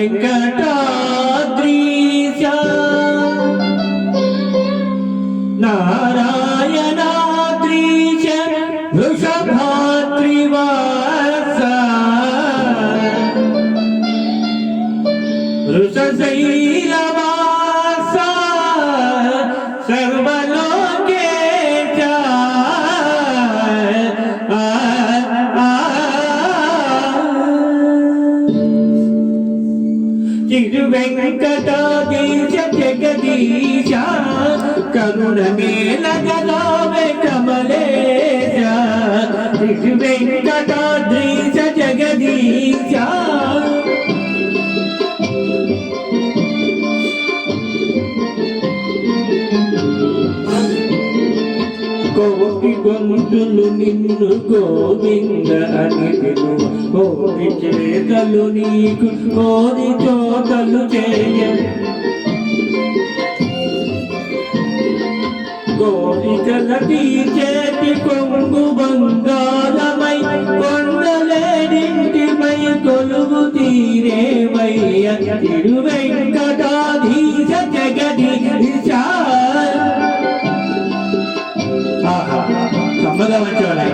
వెంకటాద్రీశ నారాయణాద్రీశ వృషభాద్రివాస వృషశైలవాస సర్వలోకేశ తిరువెంకటాద్రీశ జగదీశ కరుణమేల గదావే కమలేశ తిరువెంకటాద్రీశ జగదీశ కోటి గొంతులు నిన్ను గోవింద అని పిలు కోటి చేతలు నీకు కోరి చోతలు చేయ కోరికల తీర్చేటి కొంగు బంగారమై కొండలేడింటిపై కొలువు తీరేవయ్య తిరువెంకటాధీశ జగదీశ కమ్మగా మంచివాడు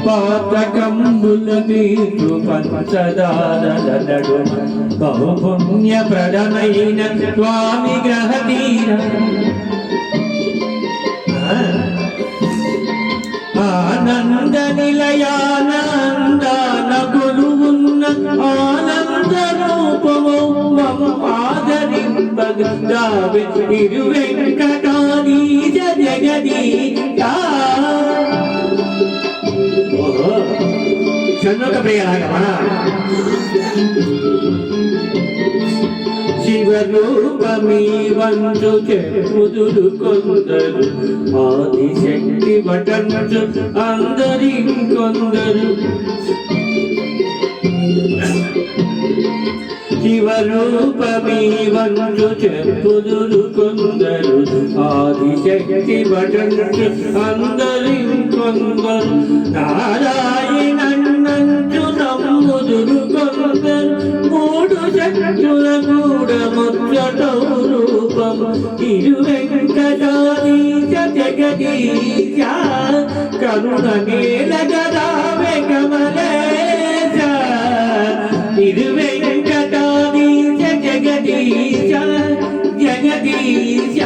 పాతకంబుల నీరు పంచదారలనడు బహుపుణ్య ప్రదమైన స్వామి గ్రహతీర ఆనంద నిలయానందాన కొలువున్న ఆనంద రూపము ఆదరింపగావే తిరువెంకటాధీశ జగదీశ షణ్ముఖ ప్రియరాగమా శివరూపమీ వంచు చెప్పుదురు కొందరు ఆదిశక్తి వటంచు అందరి కొందరు శివరూపమీ వంచు చెప్పుదురు కొందరు ఆదిశక్తి వటంచు అందరి కొందరు నారాయణన్నంచు నమ్ముదురు కొందరు మూడు శక్తుల కూడ ముచ్చటౌ రూపం తిరువెంకటాధీశ జగదీశ కరుణ నీలగదావే కమలేశ తిరువెంకటాధీశ జగదీశ జగదీశ